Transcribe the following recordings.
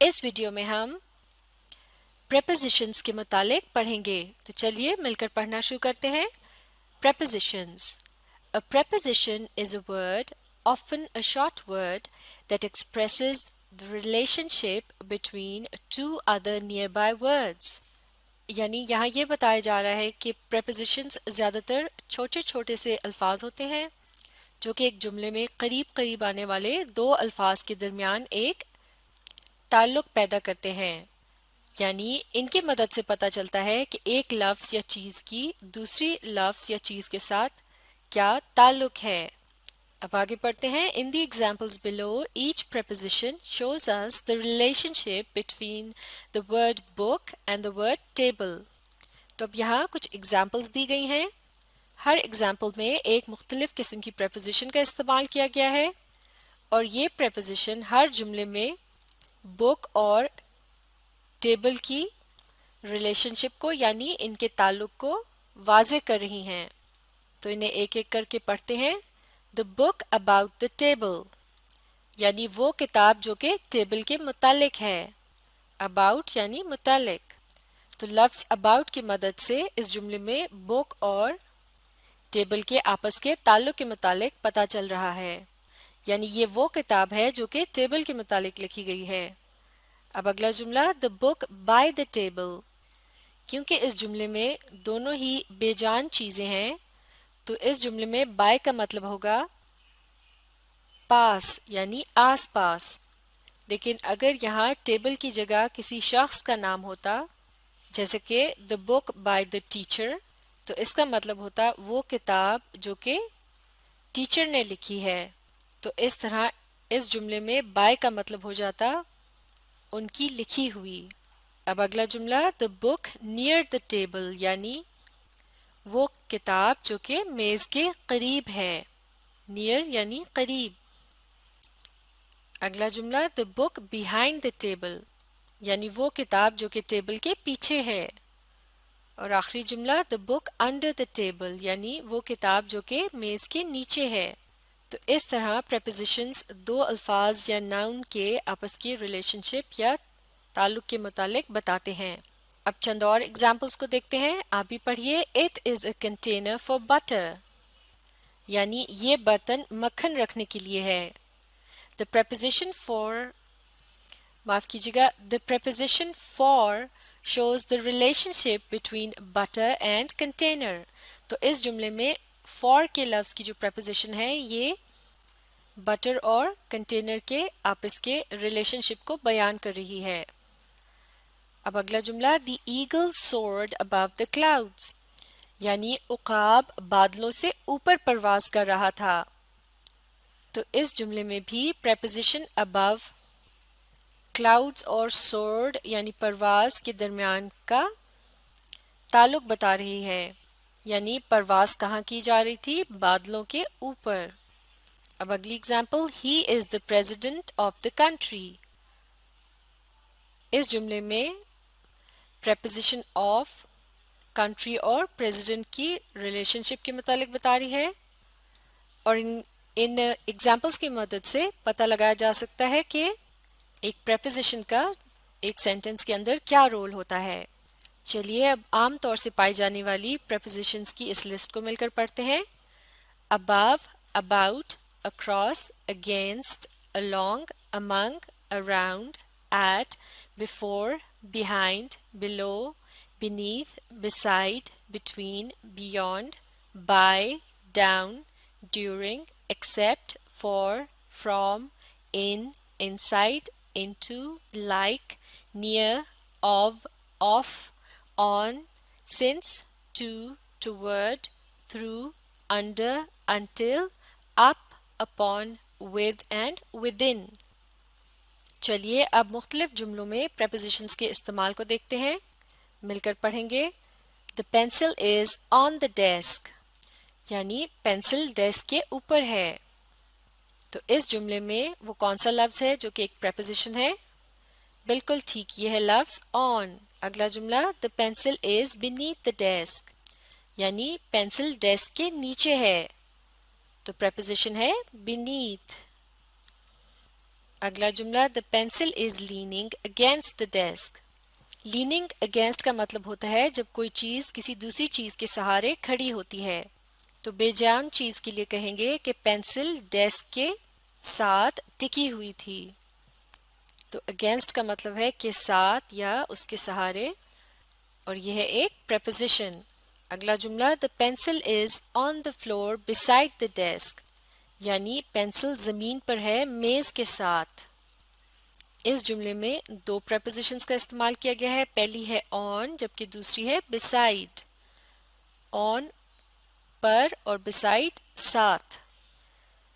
इस वीडियो में हम prepositions के मुतालिक पढ़ेंगे। तो चलिए मिलकर पढ़ना शुरू करते हैं। Prepositions. A preposition is a word, often a short word, that expresses the relationship between two other nearby words. यानी यहाँ ये बताया जा रहा है कि prepositions ज़्यादातर छोटे छोटे से अल्फाज होते हैं जो कि एक जुमले में करीब करीब आने वाले दो अल्फाज के दरमियान एक ताल्लुक पैदा करते हैं। यानी इनकी मदद से पता चलता है कि एक लफ्ज़ या चीज़ की दूसरी लफ्ज़ या चीज़ के साथ क्या ताल्लुक है। अब आगे पढ़ते हैं। In the examples below each preposition shows us the relationship between the word book and the word table. तो अब यहाँ कुछ एग्जाम्पल्स दी गई हैं। हर एग्जाम्पल में एक मुख्तलिफ किस्म की preposition का इस्तेमाल किया गया है और ये preposition हर जुमले में बुक और टेबल की रिलेशनशिप को यानी इनके ताल्लुक को वाज़े कर रही हैं। तो इन्हें एक एक करके पढ़ते हैं। The book about the table यानी वो किताब जो कि टेबल के मुतालिक है। अबाउट यानी मुतालिक। तो लफ्ज़ अबाउट की मदद से इस जुमले में बुक और टेबल के आपस के ताल्लुक के मुतालिक पता चल रहा है। यानी ये वो किताब है जो कि टेबल के मुतालिक लिखी गई है। अब अगला जुमला the book by the table. क्योंकि इस जुमले में दोनों ही बेजान चीज़ें हैं तो इस जुमले में बाय का मतलब होगा पास यानी आस पास। लेकिन अगर यहाँ टेबल की जगह किसी शख्स का नाम होता जैसे कि the book by the teacher तो इसका मतलब होता वो किताब जो कि टीचर ने लिखी है। तो इस तरह इस जुमले में बाय का मतलब हो जाता उनकी लिखी हुई। अब अगला जुमला the book near the table यानी वो किताब जो कि मेज के करीब है। नियर यानी करीब। अगला जुमला the book behind the table यानी वो किताब जो कि टेबल के पीछे है। और आखिरी जुमला the book under the table यानी वो किताब जो कि मेज के नीचे है। तो इस तरह prepositions दो अल्फाज या नाउन के आपस की रिलेशनशिप या ताल्लुक के मुतालिक बताते हैं। अब चंद और एग्जाम्पल्स को देखते हैं। आप भी पढ़िए। It is a container for butter यानी ये बर्तन मक्खन रखने के लिए है। द preposition for माफ कीजिएगा the preposition for shows the relationship between butter and container। तो इस जुमले में for के लफ्ज़ की जो preposition है ये बटर और कंटेनर के आपस के रिलेशनशिप को बयान कर रही है। अब अगला जुमला the eagle sword above the clouds यानी उकाब बादलों से ऊपर परवाज कर रहा था। तो इस जुमले में भी preposition अबव क्लाउड्स और सोर्ड यानी परवाज के दरमियान का ताल्लुक बता रही है। यानी परवाज कहाँ की जा रही थी? बादलों के ऊपर। अब अगली example he is the president of the country. इस जुमले में preposition ऑफ कंट्री और प्रेसिडेंट की रिलेशनशिप के मुतालिक बता रही है और इन एग्जाम्पल्स की मदद से पता लगाया जा सकता है कि एक preposition का एक सेंटेंस के अंदर क्या रोल होता है। चलिए अब आम तौर से पाई जाने वाली prepositions की इस लिस्ट को मिलकर पढ़ते हैं। above, about, across, against, along, among, around, at, before, behind, below, beneath, beside, between, beyond, by, down, during, except, for, from, in, inside, into, like, near, of, on, since, to, toward, through, under, until, up, upon, with and within। चलिए अब मुख्तलिफ जुमलों में prepositions के इस्तेमाल को देखते हैं। मिलकर पढ़ेंगे। The pencil is on the desk यानी पेंसिल डेस्क के ऊपर है। तो इस जुमले में वो कौन सा लफ्ज़ है जो कि एक preposition है? बिल्कुल ठीक, ये है लफ्ज़ on। अगला जुमला The pencil is beneath the desk यानी पेंसिल डेस्क के नीचे है। तो preposition है beneath। अगला जुमला the pencil is leaning against the desk. Leaning against का मतलब होता है जब कोई चीज़ किसी दूसरी चीज़ के सहारे खड़ी होती है। तो बेजान चीज़ के लिए कहेंगे कि पेंसिल डेस्क के साथ टिकी हुई थी। तो against का मतलब है के साथ या उसके सहारे, और यह है एक preposition। अगला जुमला the pencil is on the floor beside the desk, यानी पेंसिल ज़मीन पर है मेज़ के साथ। इस जुमले में दो prepositions का इस्तेमाल किया गया है, पहली है on जबकि दूसरी है beside। on पर और beside साथ।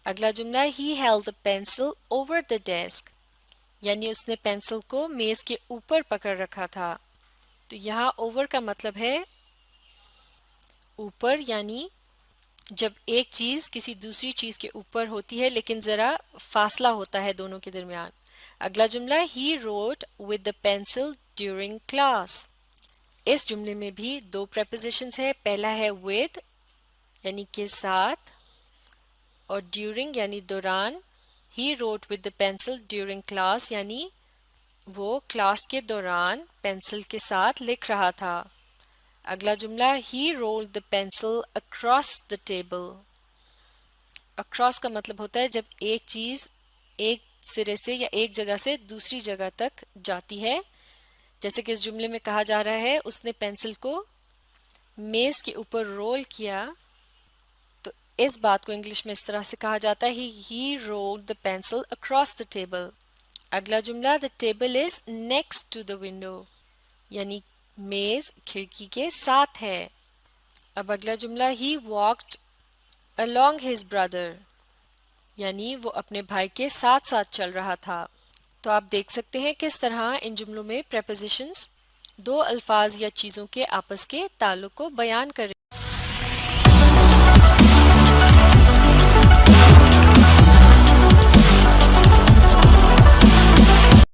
अगला जुमला he held the pencil over the desk, यानी उसने पेंसिल को मेज के ऊपर पकड़ रखा था। तो यहाँ over का मतलब है ऊपर, यानी जब एक चीज किसी दूसरी चीज के ऊपर होती है लेकिन जरा फासला होता है दोनों के दरमियान। अगला जुमला he wrote with the pencil during class। इस जुमले में भी दो prepositions है, पहला है with यानी के साथ, और during यानी दौरान। he wrote with the pencil during class यानी वो क्लास के दौरान पेंसिल के साथ लिख रहा था। अगला जुमला he rolled the pencil across the table। across का मतलब होता है जब एक चीज एक सिरे से या एक जगह से दूसरी जगह तक जाती है, जैसे कि इस जुमले में कहा जा रहा है उसने पेंसिल को मेज के ऊपर रोल किया। तो इस बात को इंग्लिश में इस तरह से कहा जाता है he rolled the pencil across the table। अगला जुमला the table is next to the window, यानी मेज खिड़की के साथ है। अब अगला जुमला he walked along his brother, यानी वो अपने भाई के साथ साथ चल रहा था। तो आप देख सकते हैं किस तरह इन जुमलों में prepositions दो अल्फाज या चीज़ों के आपस के ताल्लुक को बयान कर रहे हैं।